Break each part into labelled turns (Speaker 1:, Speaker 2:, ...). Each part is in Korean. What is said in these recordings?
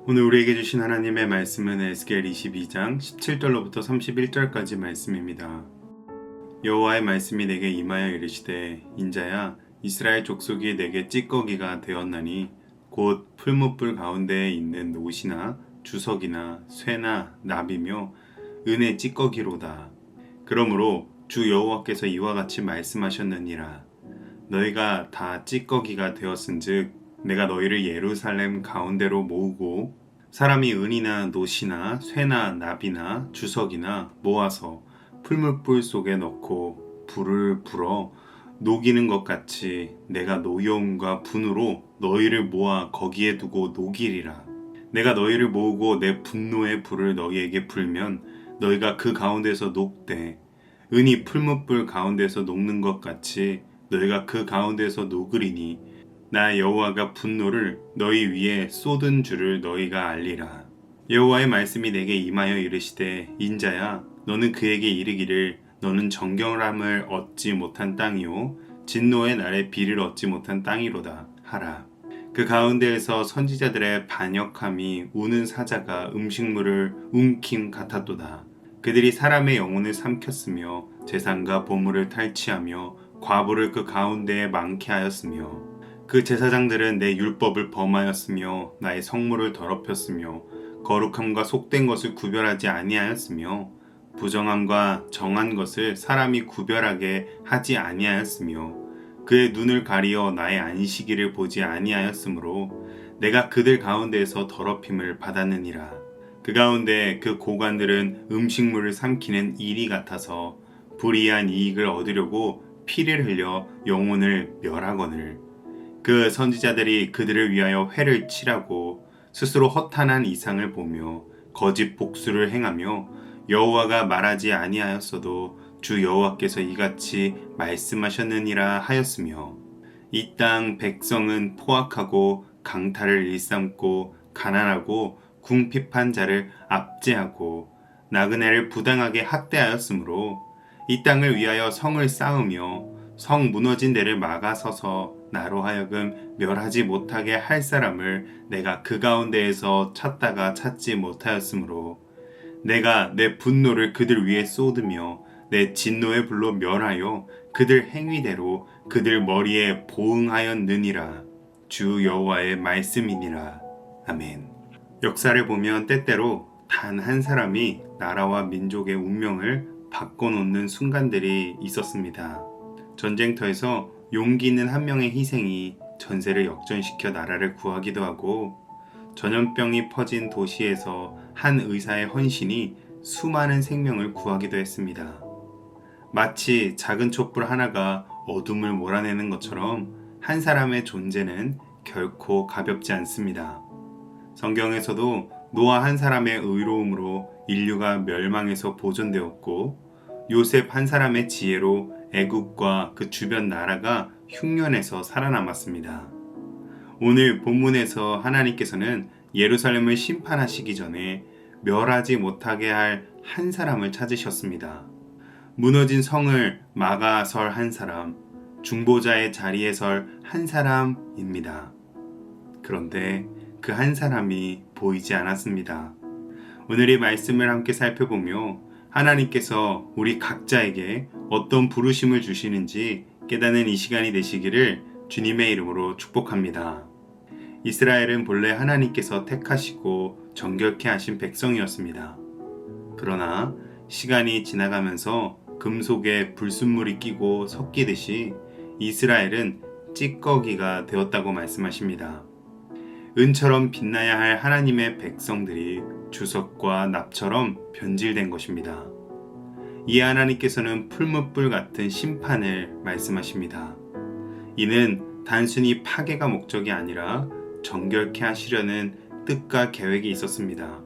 Speaker 1: 오늘 우리에게 주신 하나님의 말씀은 에스겔 22장 17절로부터 31절까지 말씀입니다. 여호와의 말씀이 내게 임하여 이르시되 인자야 이스라엘 족속이 내게 찌꺼기가 되었나니 곧 풀무불 가운데에 있는 옷이나 주석이나 쇠나 나비며 은의 찌꺼기로다. 그러므로 주 여호와께서 이와 같이 말씀하셨느니라. 너희가 다 찌꺼기가 되었은즉 내가 너희를 예루살렘 가운데로 모으고 사람이 은이나 노시나 쇠나 나비나 주석이나 모아서 풀무불 속에 넣고 불을 불어 녹이는 것 같이 내가 노여움과 분으로 너희를 모아 거기에 두고 녹이리라. 내가 너희를 모으고 내 분노의 불을 너희에게 불면 너희가 그 가운데서 녹되 은이 풀무불 가운데서 녹는 것 같이 너희가 그 가운데서 녹으리니 나 여호와가 분노를 너희 위에 쏟은 줄을 너희가 알리라. 여호와의 말씀이 내게 임하여 이르시되 인자야 너는 그에게 이르기를 너는 정결함을 얻지 못한 땅이요 진노의 날에 비를 얻지 못한 땅이로다 하라. 그 가운데에서 선지자들의 반역함이 우는 사자가 음식물을 움킴 같았도다. 그들이 사람의 영혼을 삼켰으며 재산과 보물을 탈취하며 과부를 그 가운데에 많게 하였으며 그 제사장들은 내 율법을 범하였으며 나의 성물을 더럽혔으며 거룩함과 속된 것을 구별하지 아니하였으며 부정함과 정한 것을 사람이 구별하게 하지 아니하였으며 그의 눈을 가리어 나의 안식일을 보지 아니하였으므로 내가 그들 가운데에서 더럽힘을 받았느니라. 그 가운데 그 고관들은 음식물을 삼키는 이리 같아서 불이한 이익을 얻으려고 피를 흘려 영혼을 멸하거늘 그 선지자들이 그들을 위하여 회를 치라고 스스로 허탄한 이상을 보며 거짓 복수를 행하며 여호와가 말하지 아니하였어도 주 여호와께서 이같이 말씀하셨느니라 하였으며 이 땅 백성은 포악하고 강탈을 일삼고 가난하고 궁핍한 자를 압제하고 나그네를 부당하게 학대하였으므로 이 땅을 위하여 성을 쌓으며 성 무너진 데를 막아서서 나로 하여금 멸하지 못하게 할 사람을 내가 그 가운데에서 찾다가 찾지 못하였으므로 내가 내 분노를 그들 위에 쏟으며 내 진노의 불로 멸하여 그들 행위대로 그들 머리에 보응하였느니라. 주 여호와의 말씀이니라. 아멘. 역사를 보면 때때로 단 한 사람이 나라와 민족의 운명을 바꿔놓는 순간들이 있었습니다. 전쟁터에서 용기 있는 한 명의 희생이 전세를 역전시켜 나라를 구하기도 하고 전염병이 퍼진 도시에서 한 의사의 헌신이 수많은 생명을 구하기도 했습니다. 마치 작은 촛불 하나가 어둠을 몰아내는 것처럼 한 사람의 존재는 결코 가볍지 않습니다. 성경에서도 노아 한 사람의 의로움으로 인류가 멸망에서 보존되었고 요셉 한 사람의 지혜로 애국과 그 주변 나라가 흉년에서 살아남았습니다. 오늘 본문에서 하나님께서는 예루살렘을 심판하시기 전에 멸하지 못하게 할 한 사람을 찾으셨습니다. 무너진 성을 막아설 한 사람, 중보자의 자리에 설 한 사람입니다. 그런데 그 한 사람이 보이지 않았습니다. 오늘 이 말씀을 함께 살펴보며 하나님께서 우리 각자에게 어떤 부르심을 주시는지 깨닫는 이 시간이 되시기를 주님의 이름으로 축복합니다. 이스라엘은 본래 하나님께서 택하시고 정결케 하신 백성이었습니다. 그러나 시간이 지나가면서 금속에 불순물이 끼고 섞이듯이 이스라엘은 찌꺼기가 되었다고 말씀하십니다. 은처럼 빛나야 할 하나님의 백성들이 주석과 납처럼 변질된 것입니다. 이에 하나님께서는 풀무불 같은 심판을 말씀하십니다. 이는 단순히 파괴가 목적이 아니라 정결케 하시려는 뜻과 계획이 있었습니다.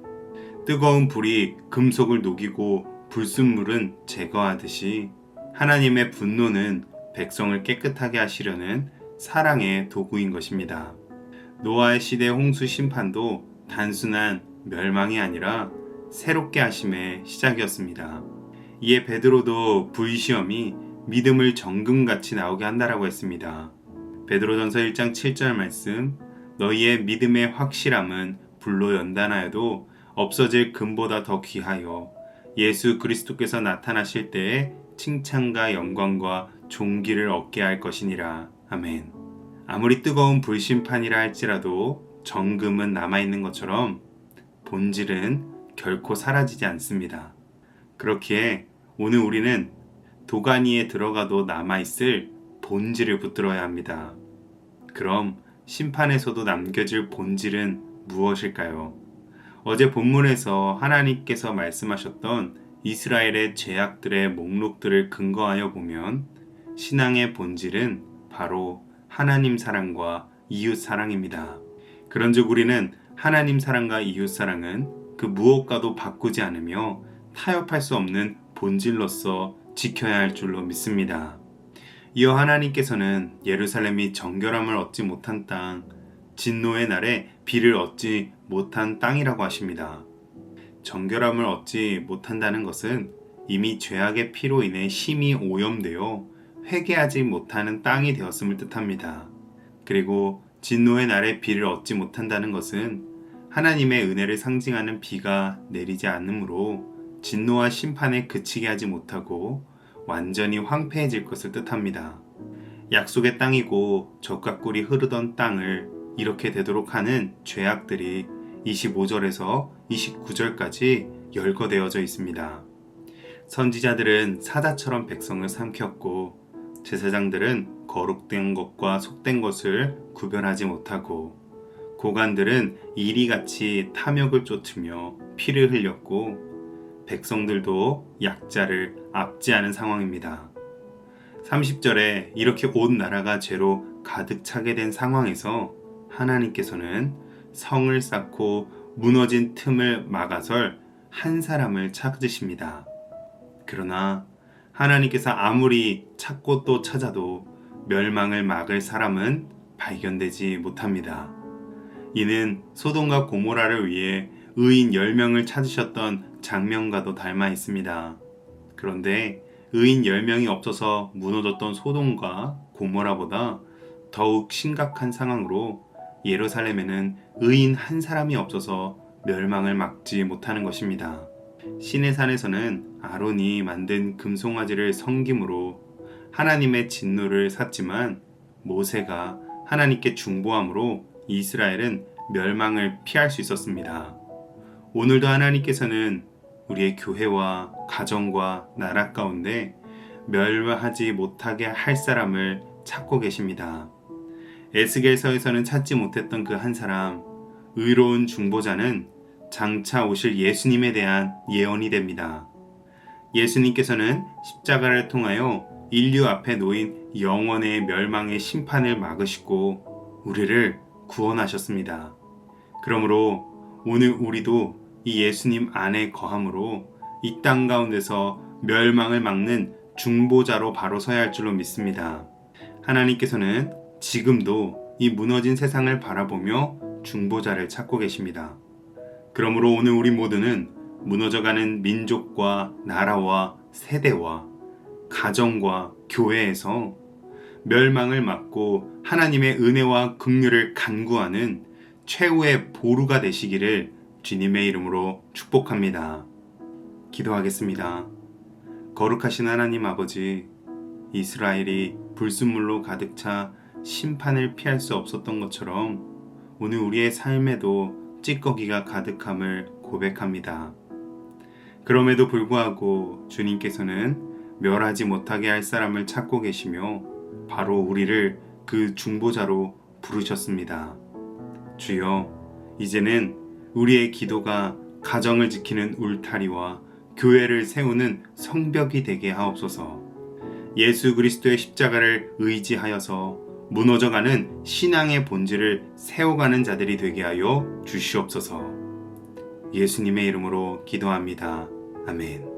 Speaker 1: 뜨거운 불이 금속을 녹이고 불순물은 제거하듯이 하나님의 분노는 백성을 깨끗하게 하시려는 사랑의 도구인 것입니다. 노아의 시대 홍수 심판도 단순한 멸망이 아니라 새롭게 하심의 시작이었습니다. 이에 베드로도 불시험이 믿음을 정금같이 나오게 한다라고 했습니다. 베드로전서 1장 7절 말씀, 너희의 믿음의 확실함은 불로 연단하여도 없어질 금보다 더 귀하여 예수 그리스도께서 나타나실 때에 칭찬과 영광과 존귀를 얻게 할 것이니라. 아멘. 아무리 뜨거운 불심판이라 할지라도 정금은 남아있는 것처럼 본질은 결코 사라지지 않습니다. 그렇기에 오늘 우리는 도가니에 들어가도 남아있을 본질을 붙들어야 합니다. 그럼 심판에서도 남겨질 본질은 무엇일까요? 어제 본문에서 하나님께서 말씀하셨던 이스라엘의 죄악들의 목록들을 근거하여 보면 신앙의 본질은 바로 하나님 사랑과 이웃 사랑입니다. 그런즉 우리는 하나님 사랑과 이웃 사랑은 그 무엇과도 바꾸지 않으며 타협할 수 없는 본질로서 지켜야 할 줄로 믿습니다. 이어 하나님께서는 예루살렘이 정결함을 얻지 못한 땅, 진노의 날에 비를 얻지 못한 땅이라고 하십니다. 정결함을 얻지 못한다는 것은 이미 죄악의 피로 인해 심히 오염되어 회개하지 못하는 땅이 되었음을 뜻합니다. 그리고 진노의 날에 비를 얻지 못한다는 것은 하나님의 은혜를 상징하는 비가 내리지 않으므로 진노와 심판에 그치게 하지 못하고 완전히 황폐해질 것을 뜻합니다. 약속의 땅이고 젖과 꿀이 흐르던 땅을 이렇게 되도록 하는 죄악들이 25절에서 29절까지 열거되어져 있습니다. 선지자들은 사자처럼 백성을 삼켰고 제사장들은 거룩된 것과 속된 것을 구별하지 못하고 고관들은 이리같이 탐욕을 쫓으며 피를 흘렸고 백성들도 약자를 압제하는 상황입니다. 30절에 이렇게 온 나라가 죄로 가득 차게 된 상황에서 하나님께서는 성을 쌓고 무너진 틈을 막아설 한 사람을 찾으십니다. 그러나 하나님께서 아무리 찾고 또 찾아도 멸망을 막을 사람은 발견되지 못합니다. 이는 소돔과 고모라를 위해 의인 10명을 찾으셨던 장면과도 닮아 있습니다. 그런데 의인 10명이 없어서 무너졌던 소돔과 고모라보다 더욱 심각한 상황으로 예루살렘에는 의인 한 사람이 없어서 멸망을 막지 못하는 것입니다. 시내산에서는 아론이 만든 금송아지를 섬김으로 하나님의 진노를 샀지만 모세가 하나님께 중보함으로 이스라엘은 멸망을 피할 수 있었습니다. 오늘도 하나님께서는 우리의 교회와 가정과 나라 가운데 멸망하지 못하게 할 사람을 찾고 계십니다. 에스겔서에서는 찾지 못했던 그 한 사람, 의로운 중보자는 장차 오실 예수님에 대한 예언이 됩니다. 예수님께서는 십자가를 통하여 인류 앞에 놓인 영원의 멸망의 심판을 막으시고 우리를 구원하셨습니다. 그러므로 오늘 우리도 이 예수님 안에 거함으로 이 땅 가운데서 멸망을 막는 중보자로 바로 서야 할 줄로 믿습니다. 하나님께서는 지금도 이 무너진 세상을 바라보며 중보자를 찾고 계십니다. 그러므로 오늘 우리 모두는 무너져가는 민족과 나라와 세대와 가정과 교회에서 멸망을 막고 하나님의 은혜와 긍휼을 간구하는 최후의 보루가 되시기를 주님의 이름으로 축복합니다. 기도하겠습니다. 거룩하신 하나님 아버지, 이스라엘이 불순물로 가득 차 심판을 피할 수 없었던 것처럼 오늘 우리의 삶에도 찌꺼기가 가득함을 고백합니다. 그럼에도 불구하고 주님께서는 멸하지 못하게 할 사람을 찾고 계시며 바로 우리를 그 중보자로 부르셨습니다. 주여, 이제는 우리의 기도가 가정을 지키는 울타리와 교회를 세우는 성벽이 되게 하옵소서. 예수 그리스도의 십자가를 의지하여서 무너져가는 신앙의 본질을 세워가는 자들이 되게 하여 주시옵소서. 예수님의 이름으로 기도합니다. 아멘.